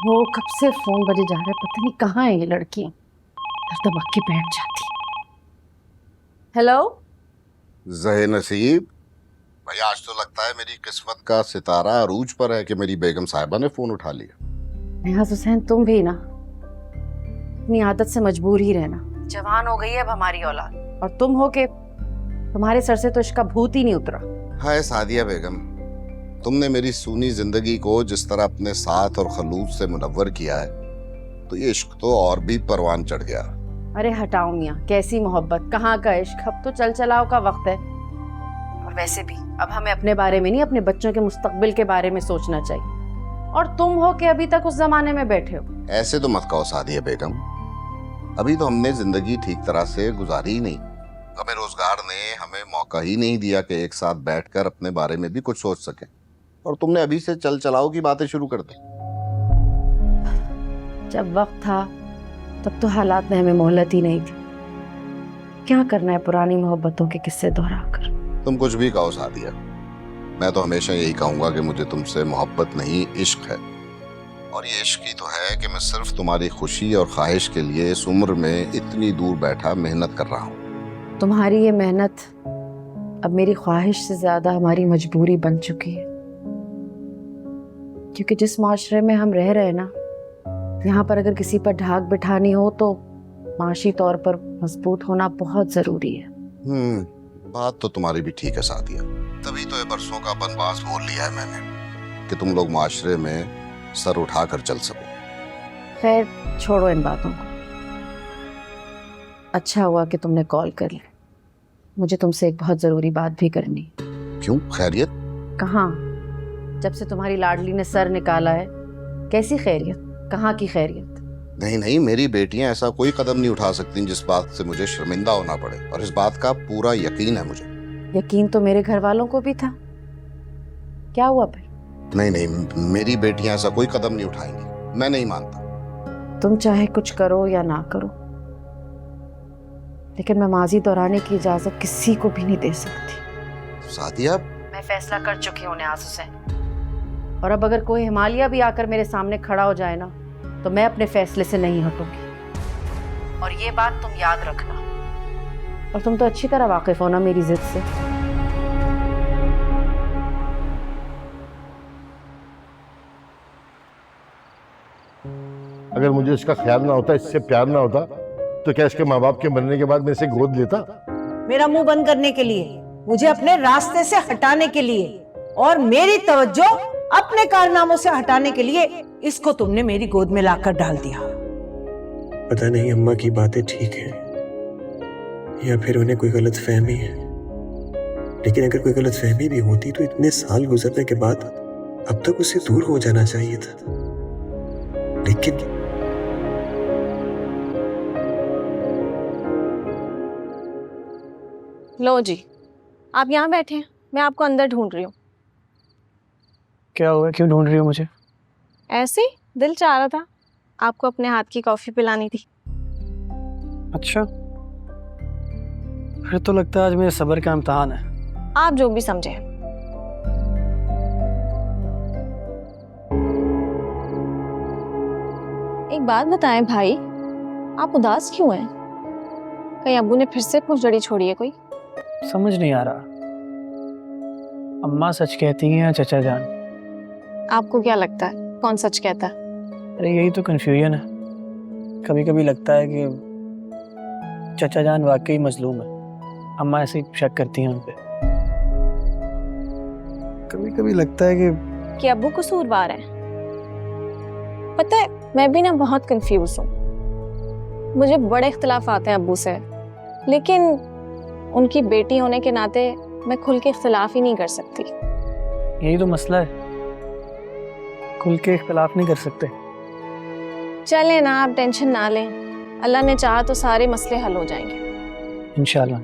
वो कब से फोन बजे जा रहा है, पता नहीं कहाँ है ये लड़कियां, दर दबा के बैठ जाती। हेलो ज़हे नसीब भाई, आज तो लगता है मेरी किस्मत का सितारा अरूज पर है कि मेरी बेगम साहिबा ने फोन उठा लिया। नेहा हुसैन, तुम भी ना अपनी आदत से मजबूर ही रहना। जवान हो गई है अब हमारी औलाद, और तुम हो के तुम्हारे सर से तो इसका भूत ही नहीं उतरा। हाय सादिया बेगम, तुमने मेरी सूनी जिंदगी को जिस तरह अपने साथ और खलूस से मुनव्वर किया है, तो ये इश्क तो और भी परवान चढ़ गया। अरे हटाओ मियाँ, कैसी मोहब्बत, कहाँ का इश्क, अब तो चल चलाओ का वक्त है। और वैसे भी अब हमें अपने बारे में नहीं, अपने बच्चों के मुस्तकबिल के बारे में सोचना चाहिए। और तुम हो कि अभी तक उस जमाने में बैठे हो। ऐसे तो मत कहो सादिया बेगम, अभी तो हमने जिंदगी ठीक तरह से गुजारी ही नहीं। हमें रोजगार ने हमें मौका ही नहीं दिया कि एक साथ बैठकर अपने बारे में भी कुछ सोच सके, और तुमने अभी से चल चलाओ की बातें शुरू कर दी। जब वक्त था तब तो हालात में हमें मोहलत ही नहीं थी। क्या करना है पुरानी मोहब्बतों के किस्से दोहराकर। तुम कुछ भी कहो सादिया, मैं तो हमेशा यही कहूंगा कि मुझे तुमसे मोहब्बत नहीं इश्क है। और ये इश्क ही तो है कि मैं सिर्फ तुम्हारी खुशी और ख्वाहिश के लिए इस उम्र में इतनी दूर बैठा मेहनत कर रहा हूँ। तुम्हारी ये मेहनत अब मेरी ख्वाहिश से ज्यादा हमारी मजबूरी बन चुकी है, क्योंकि जिस माशरे में हम रह रहे हैं ना, यहाँ पर अगर किसी पर ढाक बिठानी हो तो माशी तौर पर मजबूत होना बहुत जरूरी है। बात तो तुम्हारी भी ठीक है सादिया, तभी तो ये बरसों का बनवास बोल लिया है मैंने कि तुम लोग माशरे में सर उठाकर चल सको। खैर छोड़ो इन बातों को। अच्छा हुआ कि तुमने कॉल कर लिया, मुझे तुमसे एक बहुत जरूरी बात भी करनी। क्यों, खैरियत? कहाँ, जब से तुम्हारी लाडली ने सर निकाला है, कैसी खैरियत, कहाँ की खैरियत? नहीं नहीं, मेरी बेटियां ऐसा कोई कदम नहीं उठा सकती जिस बात से मुझे शर्मिंदा होना पड़े, और इस बात का पूरा यकीन है मुझे। यकीन तो मेरे घर वालों को भी था। क्या हुआ फिर? नहीं नहीं, मेरी बेटियां ऐसा कोई कदम नहीं उठाएंगी, मैं नहीं मानता। तुम चाहे कुछ करो या ना करो, लेकिन मैं माजी दोहराने की इजाजत किसी को भी नहीं दे सकती। सादिया, मैं फैसला कर चुकी हूँ न्याज हुसैन, और अब अगर कोई हिमालय भी आकर मेरे सामने खड़ा हो जाए ना, तो मैं अपने फैसले से नहीं हटूंगी। और ये बात तुम याद रखना। और तुम तो अच्छी तरह वाकिफ हो ना मेरी जिद से। अगर मुझे इसका ख्याल ना होता, इससे प्यार ना होता, तो क्या इसके माँ बाप के मरने के बाद मैं इसे गोद लेता? मेरा मुंह बंद करने के लिए, मुझे अपने रास्ते से हटाने के लिए, और मेरी तवज्जो अपने कारनामों से हटाने के लिए इसको तुमने मेरी गोद में लाकर डाल दिया। पता नहीं अम्मा की बातें ठीक है या फिर उन्हें कोई गलत फहमी है, लेकिन अगर कोई गलत फहमी भी होती तो इतने साल गुजरने के बाद अब तक उससे दूर हो जाना चाहिए था। लेकिन लो जी, आप यहाँ बैठे हैं, मैं आपको अंदर ढूंढ रही हूँ। क्या हुआ, क्यों ढूंढ रही हो मुझे? ऐसे ही दिल चाह रहा था, आपको अपने हाथ की कॉफी पिलानी थी। अच्छा, फिर तो लगता है आज मेरे सब्र का इम्तिहान है। आप जो भी समझे। एक बात बताएं भाई, आप उदास क्यों हैं? कहीं अब्बू ने फिर से पूंछड़ी छोड़ी है कोई? समझ नहीं आ रहा, अम्मा सच कहती हैं या चचा जान? आपको क्या लगता है कौन सच कहता है? अरे यही तो कन्फ्यूजन है। कभी कभी लगता है कि चचा जान वाकई मजलूम है, अम्मा ऐसे ही शक करती हैं उन पे। कभी कभी लगता है कि अब्बू कसूरवार हैं। पता है, मैं भी ना बहुत कंफ्यूज हूँ। मुझे बड़े इख्तिलाफ आते हैं अब्बू से, लेकिन उनकी बेटी होने के नाते मैं खुल के इख्तिलाफ ही नहीं कर सकती। यही तो मसला है, खुल के इख्तिलाफ नहीं कर सकते। चलें ना, आप टेंशन ना लें, अल्लाह ने चाहा तो सारे मसले हल हो जाएंगे इंशाल्लाह।